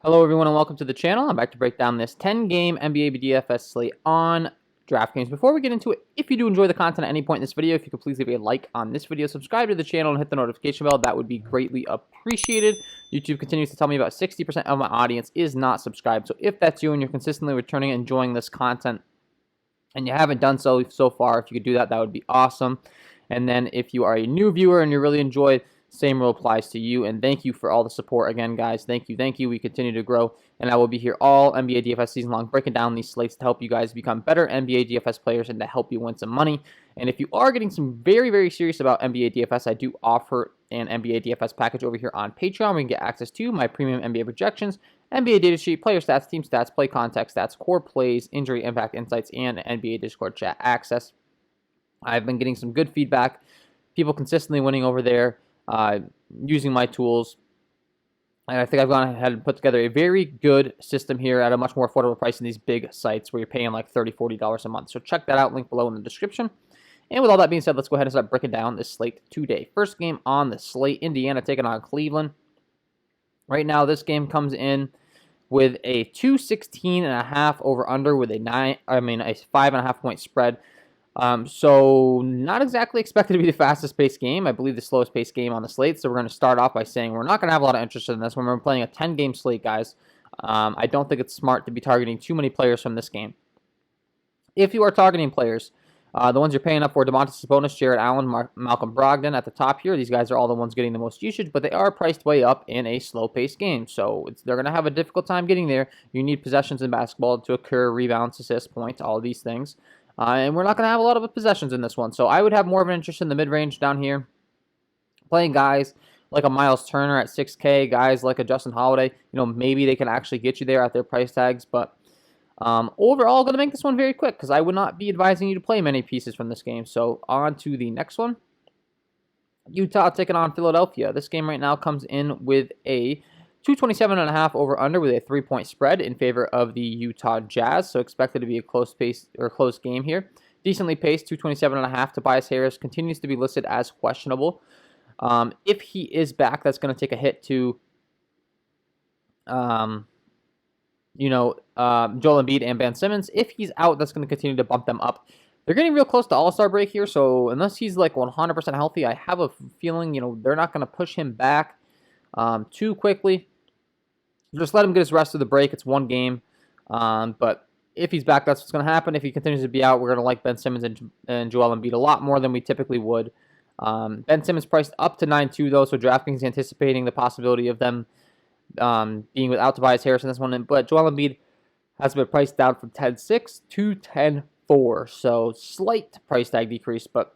Hello everyone and welcome to the channel. I'm back to break down this 10-game NBA DFS slate on DraftKings. Before we get into it, if you do enjoy the content at any point in this video, if you could please leave a like on this video, subscribe to the channel, and hit the notification bell, that would be greatly appreciated. YouTube continues to tell me about 60% of my audience is not subscribed, so if that's you and you're consistently returning and enjoying this content, and you haven't done so far, if you could do that, that would be awesome. And then if you are a new viewer and you really enjoy, same rule applies to you, and thank you for all the support again, guys. Thank you. We continue to grow, and I will be here all NBA DFS season long, breaking down these slates to help you guys become better NBA DFS players and to help you win some money. And if you are getting some very serious about NBA DFS, I do offer an NBA DFS package over here on Patreon. We can get access to my premium NBA projections, NBA data sheet, player stats, team stats, play context stats, core plays, injury impact insights, and NBA Discord chat access. I've been getting some good feedback, people consistently winning over there, using my tools, and I think I've gone ahead and put together a very good system here at a much more affordable price than these big sites where you're paying like $30-$40 a month. So check that out, link below in the description. And with all that being said, let's go ahead and start breaking down this slate today. First game on the slate, Indiana taking on Cleveland. Right now, this game comes in with a 216.5 over under with a 5.5 point spread. So not exactly expected to be the fastest paced game. I believe the slowest paced game on the slate. So we're going to start off by saying we're not going to have a lot of interest in this when we're playing a 10-game slate, guys. I don't think it's smart to be targeting too many players from this game. If you are targeting players, the ones you're paying up for: Domantas Sabonis, Jarrett Allen, Malcolm Brogdon at the top here. These guys are all the ones getting the most usage, but they are priced way up in a slow-paced game. So they're going to have a difficult time getting there. You need possessions in basketball to occur, rebounds, assists, points, all of these things. And we're not going to have a lot of possessions in this one. So I would have more of an interest in the mid-range down here. Playing guys like a Miles Turner at 6K, guys like a Justin Holiday. Maybe they can actually get you there at their price tags. But overall, going to make this one very quick because I would not be advising you to play many pieces from this game. So on to the next one. Utah taking on Philadelphia. This game right now comes in with a 227.5 over under with a 3-point spread in favor of the Utah Jazz. So expected to be a close game here. Decently paced, 227.5. Tobias Harris continues to be listed as questionable. If he is back, that's going to take a hit to Joel Embiid and Ben Simmons. If he's out, that's going to continue to bump them up. They're getting real close to All-Star break here, so unless he's like 100% healthy, I have a feeling they're not going to push him back too quickly. Just let him get his rest of the break. It's one game. But if he's back, that's what's going to happen. If he continues to be out, we're going to like Ben Simmons and Joel Embiid a lot more than we typically would. Ben Simmons priced up to 9.2, though, so DraftKings anticipating the possibility of them being without Tobias Harris in this one. But Joel Embiid has been priced down from 10.6 to 10.4. So slight price tag decrease, but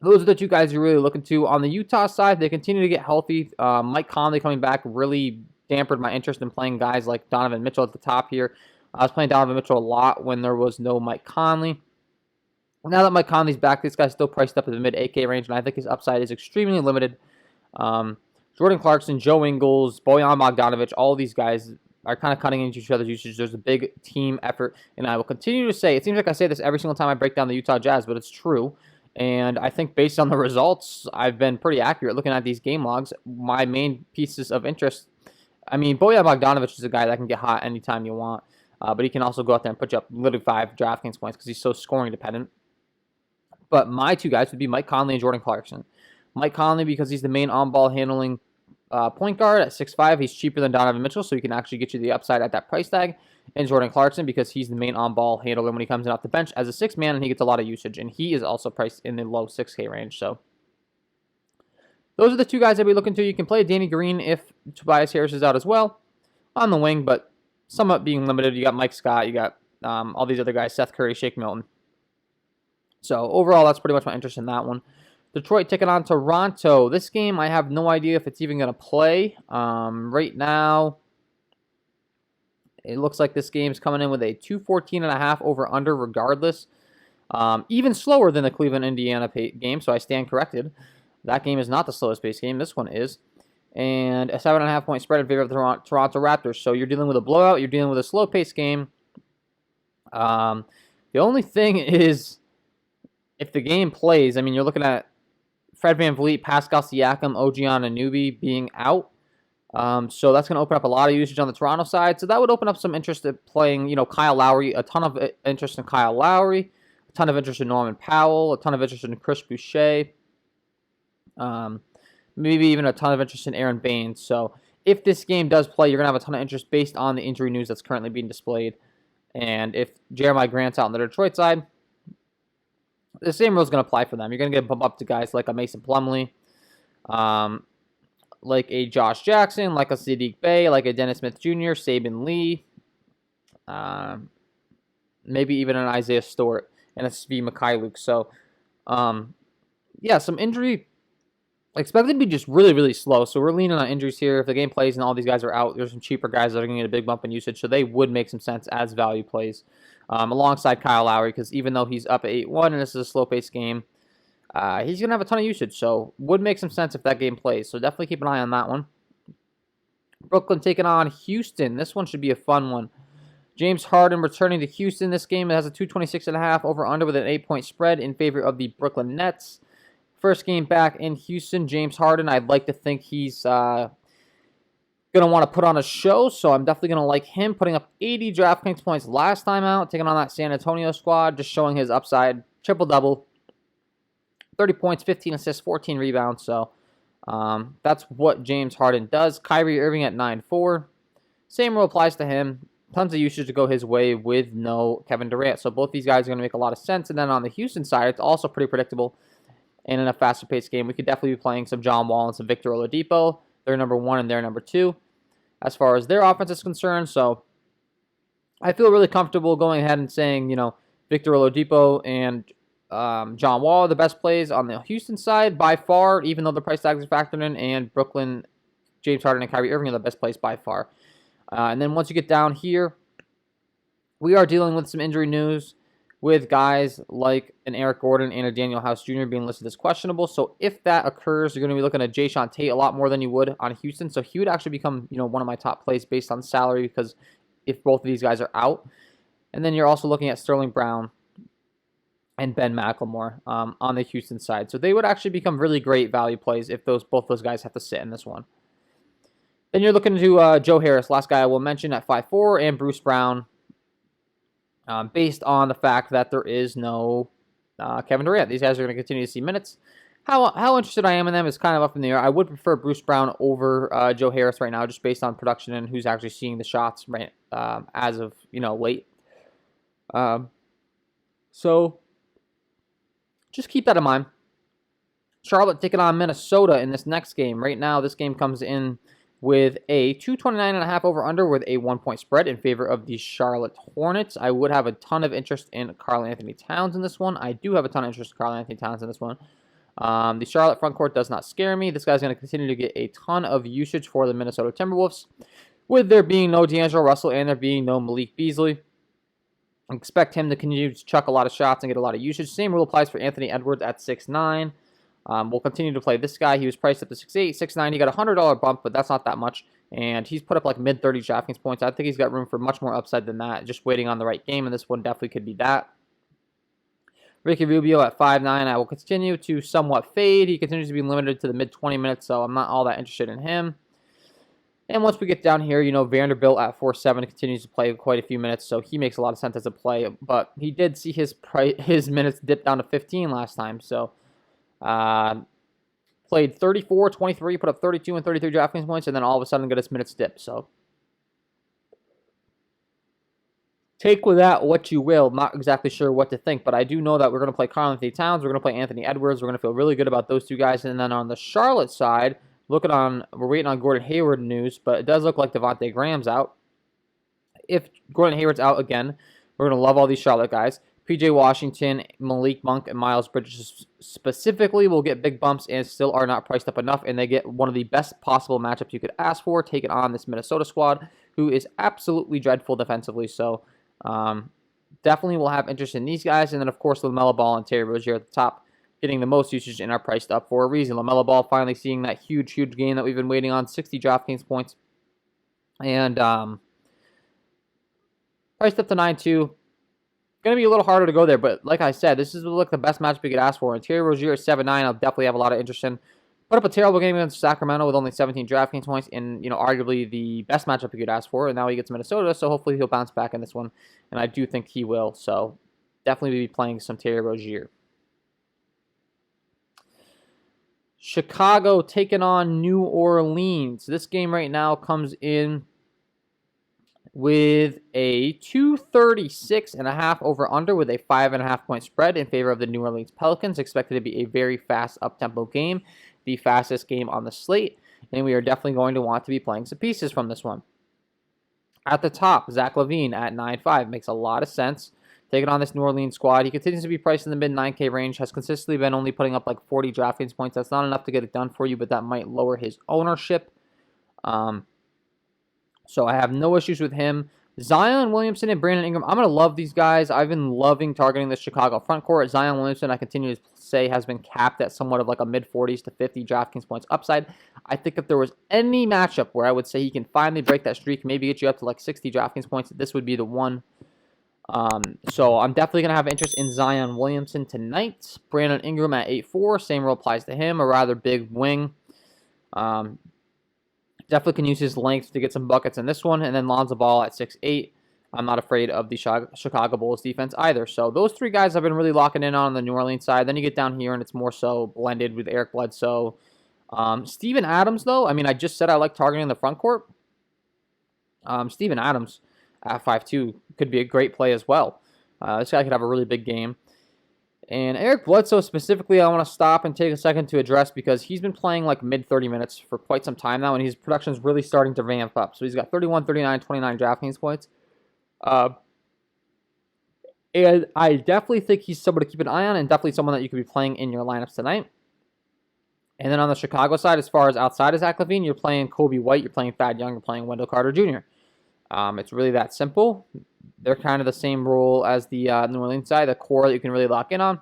those are the two guys you're really looking to. On the Utah side, they continue to get healthy. Mike Conley coming back really dampened my interest in playing guys like Donovan Mitchell at the top here. I was playing Donovan Mitchell a lot when there was no Mike Conley. Now that Mike Conley's back, this guy's still priced up in the mid-8K range, and I think his upside is extremely limited. Jordan Clarkson, Joe Ingles, Bojan Bogdanovic, all these guys are kind of cutting into each other's usage. There's a big team effort, and I will continue to say, it seems like I say this every single time I break down the Utah Jazz, but it's true. And I think based on the results, I've been pretty accurate looking at these game logs. My main pieces of interest, Bojan Bogdanovic is a guy that can get hot anytime you want, but he can also go out there and put you up literally 5 DraftKings points because he's so scoring dependent. But my two guys would be Mike Conley and Jordan Clarkson. Mike Conley because he's the main on-ball handling point guard at 6'5". He's cheaper than Donovan Mitchell, so he can actually get you the upside at that price tag. And Jordan Clarkson because he's the main on-ball handler when he comes in off the bench as a 6-man, and he gets a lot of usage. And he is also priced in the low 6K range. So those are the two guys I'd be looking to. You can play Danny Green if Tobias Harris is out as well on the wing, but somewhat being limited. You got Mike Scott, you got all these other guys, Seth Curry, Shake Milton. So overall, that's pretty much my interest in that one. Detroit taking on Toronto. This game, I have no idea if it's even going to play. Right now, it looks like this game's coming in with a 214.5 over under regardless. Even slower than the Cleveland-Indiana game, so I stand corrected. That game is not the slowest pace game. This one is. And a 7.5 point spread in favor of the Toronto Raptors. So you're dealing with a blowout. You're dealing with a slow pace game. The only thing is, if the game plays, you're looking at Fred VanVleet, Pascal Siakam, OG Anunoby being out. So that's going to open up a lot of usage on the Toronto side. So that would open up some interest in playing, Kyle Lowry, a ton of interest in Kyle Lowry, a ton of interest in Norman Powell, a ton of interest in Chris Boucher, maybe even a ton of interest in Aaron Baines. So if this game does play, you're going to have a ton of interest based on the injury news that's currently being displayed. And if Jeremiah Grant's out on the Detroit side, the same rule is going to apply for them. You're going to get bumped up to guys like a Mason Plumlee, like a Josh Jackson, like a Sadiq Bey, like a Dennis Smith Jr., Saban Lee, maybe even an Isaiah Stewart and a Svi Mikhailuk. So, some injury expected to be just really, really slow. So we're leaning on injuries here. If the game plays and all these guys are out, there's some cheaper guys that are going to get a big bump in usage. So they would make some sense as value plays alongside Kyle Lowry, because even though he's up at 8-1 and this is a slow-paced game, he's going to have a ton of usage, so would make some sense if that game plays. So definitely keep an eye on that one. Brooklyn taking on Houston. This one should be a fun one. James Harden returning to Houston. This game has a 226.5 over-under with an 8-point spread in favor of the Brooklyn Nets. First game back in Houston, James Harden. I'd like to think he's going to want to put on a show, so I'm definitely going to like him. Putting up 80 DraftKings points last time out, taking on that San Antonio squad, just showing his upside. Triple-double. 30 points, 15 assists, 14 rebounds. So that's what James Harden does. Kyrie Irving at 9-4. Same rule applies to him. Tons of usage to go his way with no Kevin Durant. So both these guys are going to make a lot of sense. And then on the Houston side, it's also pretty predictable. And in a faster-paced game, we could definitely be playing some John Wall and some Victor Oladipo. They're number 1 and they're number 2 as far as their offense is concerned. So I feel really comfortable going ahead and saying, Victor Oladipo and John Wall are the best plays on the Houston side by far, even though the price tags are factored in, and Brooklyn, James Harden, and Kyrie Irving are the best plays by far. And then once you get down here, we are dealing with some injury news with guys like an Eric Gordon and a Daniel House Jr. being listed as questionable. So if that occurs, you're going to be looking at Jayshawn Tate a lot more than you would on Houston. So he would actually become, one of my top plays based on salary, because if both of these guys are out. And then you're also looking at Sterling Brown and Ben McLemore on the Houston side. So they would actually become really great value plays if both those guys have to sit in this one. Then you're looking to Joe Harris, last guy I will mention, at 5'4", and Bruce Brown, based on the fact that there is no Kevin Durant. These guys are going to continue to see minutes. How interested I am in them is kind of up in the air. I would prefer Bruce Brown over Joe Harris right now, just based on production and who's actually seeing the shots right as of late. So just keep that in mind. Charlotte taking on Minnesota in this next game. Right now, this game comes in with a 229.5 over-under with a 1-point spread in favor of the Charlotte Hornets. I would have a ton of interest in Karl-Anthony Towns in this one. I do have a ton of interest in Karl-Anthony Towns in this one. The Charlotte front court does not scare me. This guy's going to continue to get a ton of usage for the Minnesota Timberwolves, with there being no D'Angelo Russell and there being no Malik Beasley. I expect him to continue to chuck a lot of shots and get a lot of usage. Same rule applies for Anthony Edwards at 6'9". We'll continue to play this guy. He was priced up to 6'8", 6'9". He got a $100 bump, but that's not that much. And he's put up like mid-30 DraftKings points. I think he's got room for much more upside than that. Just waiting on the right game, and this one definitely could be that. Ricky Rubio at 5'9". I will continue to somewhat fade. He continues to be limited to the mid-20 minutes, so I'm not all that interested in him. And once we get down here, Vanderbilt at 4'7" continues to play quite a few minutes, so he makes a lot of sense as a play. But he did see his minutes dip down to 15 last time, so played 34, 23, put up 32 and 33 DraftKings points, and then all of a sudden got his minutes dip. So take with that what you will. Not exactly sure what to think, but I do know that we're going to play Karl-Anthony Towns. We're going to play Anthony Edwards. We're going to feel really good about those two guys. And then on the Charlotte side, we're waiting on Gordon Hayward news, but it does look like Devontae Graham's out. If Gordon Hayward's out again, we're going to love all these Charlotte guys. PJ Washington, Malik Monk, and Miles Bridges specifically will get big bumps and still are not priced up enough, and they get one of the best possible matchups you could ask for, taking on this Minnesota squad, who is absolutely dreadful defensively. So definitely will have interest in these guys. And then, of course, LaMelo Ball and Terry Rozier at the top, getting the most usage and are priced up for a reason. LaMelo Ball finally seeing that huge game that we've been waiting on, 60 DraftKings points. And priced up to 9.2. Going to be a little harder to go there, but like I said, this is like the best matchup you could ask for. And Terry Rozier at 7'9", I'll definitely have a lot of interest in. put up a terrible game against Sacramento with only 17 DraftKings points in, arguably the best matchup you could ask for, and now he gets Minnesota, so hopefully he'll bounce back in this one, and I do think he will, so definitely be playing some Terry Rozier. Chicago taking on New Orleans. This game right now comes in with a 236.5 over under with a 5.5 point spread in favor of the New Orleans Pelicans. Expected to be a very fast up-tempo game, the fastest game on the slate, and we are definitely going to want to be playing some pieces from this one. At the top, Zach LaVine at 9.5 makes a lot of sense. Taking on this New Orleans squad, he continues to be priced in the mid 9K range, has consistently been only putting up like 40 DraftKings points. That's not enough to get it done for you, but that might lower his ownership. So I have no issues with him. Zion Williamson and Brandon Ingram, I'm going to love these guys. I've been loving targeting the Chicago front court. Zion Williamson, I continue to say, has been capped at somewhat of like a mid-40s to 50 DraftKings points upside. I think if there was any matchup where I would say he can finally break that streak, maybe get you up to like 60 DraftKings points, this would be the one. So I'm definitely going to have interest in Zion Williamson tonight. Brandon Ingram at 8.4, same rule applies to him, a rather big wing. Definitely can use his length to get some buckets in this one. And then Lonzo Ball at 6'8". I'm not afraid of the Chicago Bulls defense either. So those three guys I've been really locking in on the New Orleans side. Then you get down here and it's more so blended with Eric Bledsoe. Steven Adams, though, I mean, I just said I like targeting the front court. Steven Adams at 5'2" could be a great play as well. This guy could have a really big game. And Eric Bledsoe specifically, I want to stop and take a second to address because he's been playing like mid-30 minutes for quite some time now, and his production is really starting to ramp up. So he's got 31, 39, 29 DraftKings points. And I definitely think he's someone to keep an eye on and definitely someone that you could be playing in your lineups tonight. And then on the Chicago side, as far as outside of Zach LaVine, you're playing Kobe White, you're playing Thad Young, you're playing Wendell Carter Jr. It's really that simple. They're kind of the same role as the New Orleans side, the core that you can really lock in on.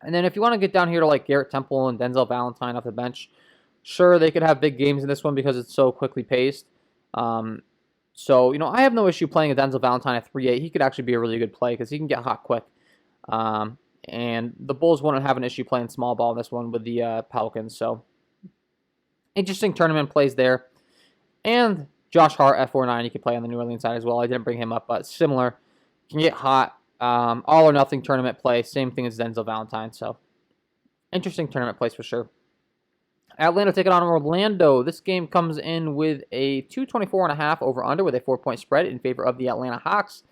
And then if you want to get down here to like Garrett Temple and Denzel Valentine off the bench, sure, they could have big games in this one because it's so quickly paced. So, I have no issue playing a Denzel Valentine at 3.8. He could actually be a really good play because he can get hot quick. And the Bulls won't have an issue playing small ball in this one with the Pelicans. So, interesting tournament plays there. And Josh Hart at 4.9, you can play on the New Orleans side as well. I didn't bring him up, but similar. Can get hot. All or nothing tournament play. Same thing as Denzel Valentine. So, interesting tournament plays for sure. Atlanta taking on Orlando. This game comes in with a 224.5 over under with a 4-point spread in favor of the Atlanta Hawks.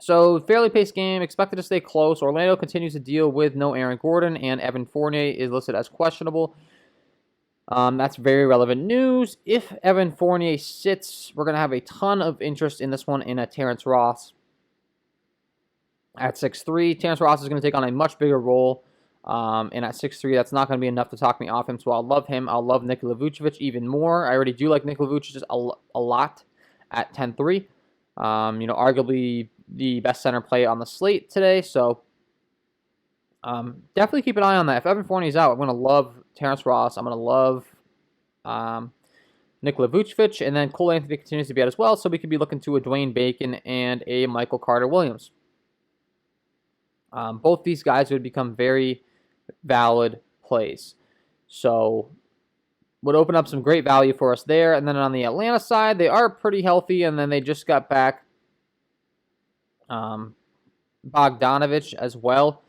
So, fairly paced game. Expected to stay close. Orlando continues to deal with no Aaron Gordon, and Evan Fournier is listed as questionable. That's very relevant news. If Evan Fournier sits, we're going to have a ton of interest in this one in a Terrence Ross at 6'3". Terrence Ross is going to take on a much bigger role. And at 6'3", that's not going to be enough to talk me off him. So I'll love him. I'll love Nikola Vucevic even more. I already do like Nikola Vucevic a lot at 10'3". Arguably the best center play on the slate today. So definitely keep an eye on that. If Evan Fournier's out, I'm going to love Terrence Ross. I'm going to love Nikola Vucevic. And then Cole Anthony continues to be out as well. So we could be looking to a Dwayne Bacon and a Michael Carter-Williams. Both these guys would become very valid plays. So would open up some great value for us there. And then on the Atlanta side, they are pretty healthy. And then they just got back Bogdanovich as well.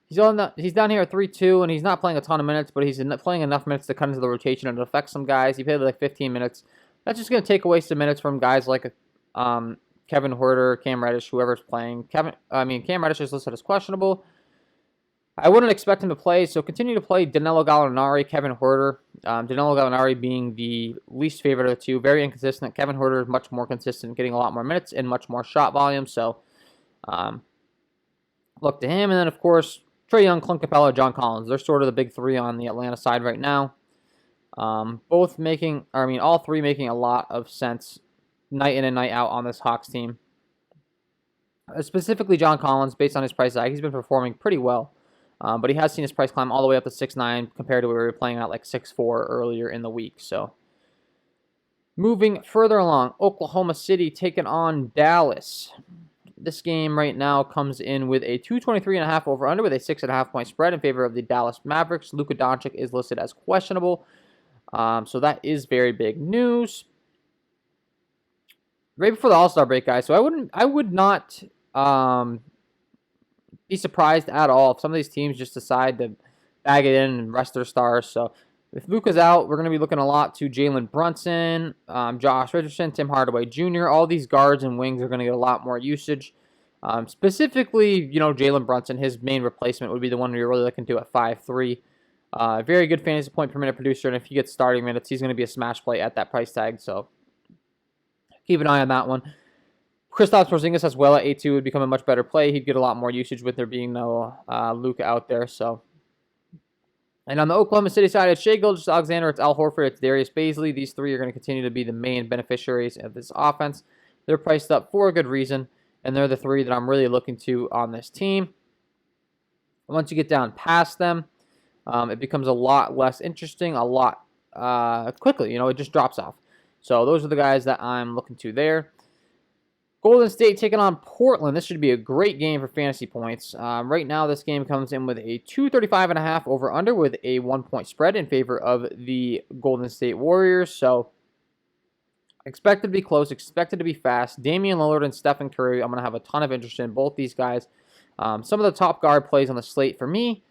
He's down here at 3-2, and he's not playing a ton of minutes, but he's playing enough minutes to cut into the rotation and affect some guys. He played like 15 minutes. That's just going to take away some minutes from guys like Kevin Huerter, Cam Reddish, whoever's playing. Cam Reddish is listed as questionable. I wouldn't expect him to play, so continue to play Danilo Gallinari, Kevin Huerter. Danilo Gallinari being the least favorite of the two. Very inconsistent. Kevin Huerter is much more consistent, getting a lot more minutes and much more shot volume. So look to him. And then, of course, Trae Young, Clint Capella, John Collins. They're sort of the big three on the Atlanta side right now. All three making a lot of sense night in and night out on this Hawks team. Specifically, John Collins, based on his price tag, he's been performing pretty well. But he has seen his price climb all the way up to 6'9", compared to where we were playing at like 6'4" earlier in the week. So, moving further along, Oklahoma City taking on Dallas. This game right now comes in with a 223.5 over-under with a 6.5 point spread in favor of the Dallas Mavericks. Luka Doncic is listed as questionable, so that is very big news. Right before the All-Star break, guys, so I would not be surprised at all if some of these teams just decide to bag it in and rest their stars. So if Luka's out, we're going to be looking a lot to Jalen Brunson, Josh Richardson, Tim Hardaway Jr. All these guards and wings are going to get a lot more usage. Specifically, Jalen Brunson, his main replacement would be the one we're really looking to at 5'3". Very good fantasy point per minute producer, and if he gets starting minutes, he's going to be a smash play at that price tag. So keep an eye on that one. Kristaps Porzingis as well at 8'2" would become a much better play. He'd get a lot more usage with there being no Luka out there. So, and on the Oklahoma City side, it's Shai Gilgeous-Alexander, it's Al Horford, it's Darius Bazley. These three are going to continue to be the main beneficiaries of this offense. They're priced up for a good reason, and they're the three that I'm really looking to on this team. Once you get down past them, it becomes a lot less interesting, a lot quickly. It just drops off. So those are the guys that I'm looking to there. Golden State taking on Portland. This should be a great game for fantasy points. Right now, this game comes in with a 235.5 over-under with a 1-point spread in favor of the Golden State Warriors. So, expected to be close, expected to be fast. Damian Lillard and Stephen Curry, I'm going to have a ton of interest in both these guys. Some of the top guard plays on the slate for me,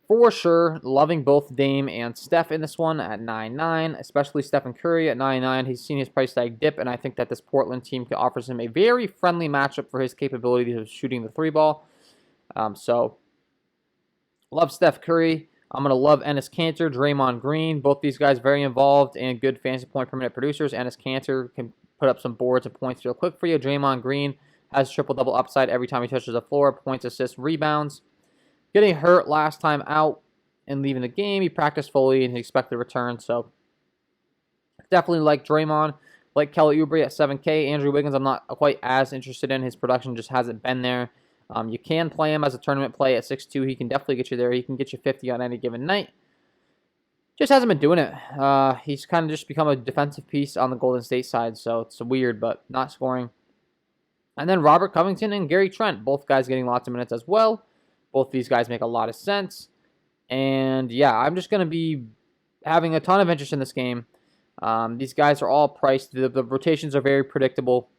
for sure, loving both Dame and Steph in this one at 9.9, especially Stephen Curry at 9.9. He's seen his price tag dip, and I think that this Portland team offers him a very friendly matchup for his capabilities of shooting the three ball. So, love Steph Curry. I'm going to love Enes Kanter, Draymond Green. Both these guys very involved and good fantasy point per minute producers. Enes Kanter can put up some boards and points real quick for you. Draymond Green has triple-double upside every time he touches the floor, points, assists, rebounds. Getting hurt last time out and leaving the game. He practiced fully and he expected a return. So definitely like Draymond, like Kelly Oubre at 7K. Andrew Wiggins, I'm not quite as interested in. His production just hasn't been there. You can play him as a tournament play at 6'2". He can definitely get you there. He can get you 50 on any given night. Just hasn't been doing it. He's kind of just become a defensive piece on the Golden State side. So it's weird, but not scoring. And then Robert Covington and Gary Trent, both guys getting lots of minutes as well. Both these guys make a lot of sense. And yeah, I'm just going to be having a ton of interest in this game. These guys are all priced. The rotations are very predictable.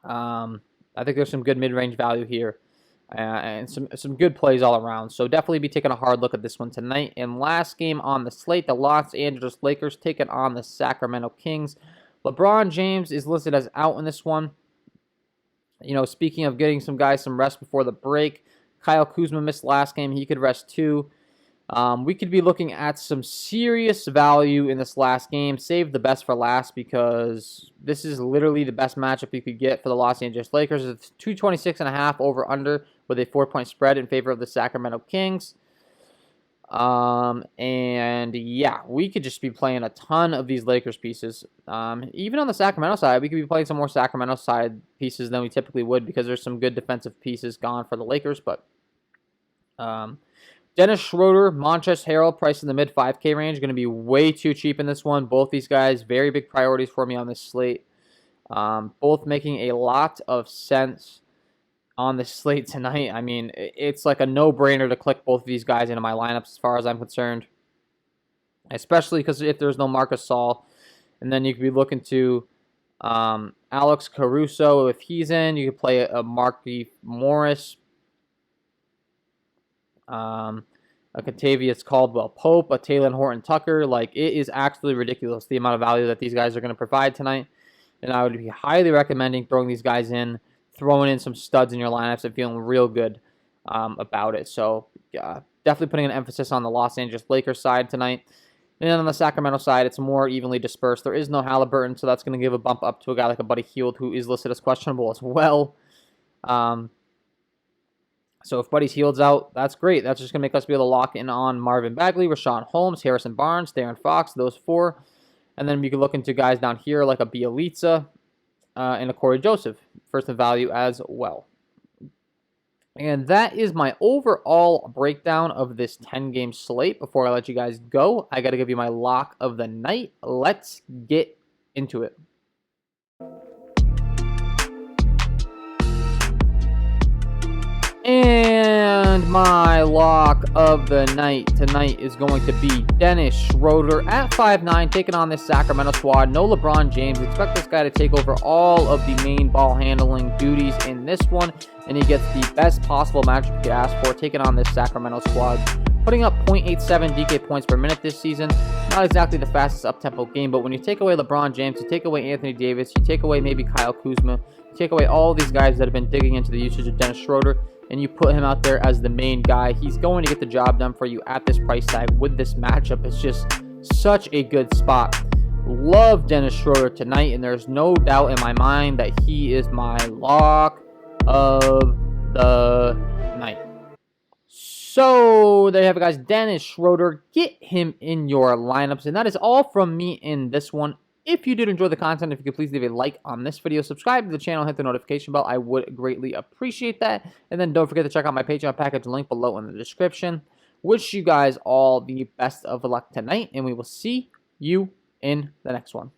I think there's some good mid-range value here. And some good plays all around. So definitely be taking a hard look at this one tonight. And last game on the slate, the Los Angeles Lakers taking on the Sacramento Kings. LeBron James is listed as out in this one. Speaking of getting some guys some rest before the break, Kyle Kuzma missed last game. He could rest too. We could be looking at some serious value in this last game. Save the best for last because this is literally the best matchup you could get for the Los Angeles Lakers. It's 226.5 over-under with a 4-point spread in favor of the Sacramento Kings. And yeah, we could just be playing a ton of these Lakers pieces. Even on the Sacramento side, we could be playing some more Sacramento side pieces than we typically would because there's some good defensive pieces gone for the Lakers. But Dennis Schroeder, Montrezl Harrell, priced in the mid 5K range, going to be way too cheap in this one. Both these guys, very big priorities for me on this slate. Both making a lot of sense on the slate tonight. I mean, it's like a no-brainer to click both of these guys into my lineups as far as I'm concerned. Especially because if there's no Marcus Gasol, and then you could be looking to Alex Caruso. If he's in, you could play a Markieff Morris, a Kentavious Caldwell-Pope, a Talen Horton-Tucker. Like, it is absolutely ridiculous the amount of value that these guys are going to provide tonight. And I would be highly recommending throwing these guys in, throwing in some studs in your lineups and feeling real good about it. So definitely putting an emphasis on the Los Angeles Lakers side tonight. And then on the Sacramento side, it's more evenly dispersed. There is no Halliburton, so that's going to give a bump up to a guy like a Buddy Hield, who is listed as questionable as well. So if Buddy Hield's out, that's great. That's just going to make us be able to lock in on Marvin Bagley, Rashawn Holmes, Harrison Barnes, De'Aaron Fox, those four. And then we can look into guys down here like a Bielitsa and a Corey Joseph, first in value as well. And that is my overall breakdown of this 10-game slate. Before I let you guys go, I got to give you my lock of the night. Let's get into it. And my lock of the night tonight is going to be Dennis Schroeder at 5'9", taking on this Sacramento squad. No LeBron James. Expect this guy to take over all of the main ball handling duties in this one, and he gets the best possible matchup you could ask for, taking on this Sacramento squad. Putting up 0.87 DK points per minute this season. Not exactly the fastest up-tempo game, but when you take away LeBron James, you take away Anthony Davis, you take away maybe Kyle Kuzma, you take away all these guys that have been digging into the usage of Dennis Schroeder, and you put him out there as the main guy, he's going to get the job done for you at this price tag with this matchup. It's just such a good spot. Love Dennis Schroeder tonight, and there's no doubt in my mind that he is my lock of the night. So there you have it, guys. Dennis Schroeder, get him in your lineups. And that is all from me in this one. If you did enjoy the content, if you could please leave a like on this video, subscribe to the channel, hit the notification bell. I would greatly appreciate that. And then don't forget to check out my Patreon package link below in the description. Wish you guys all the best of luck tonight, and we will see you in the next one.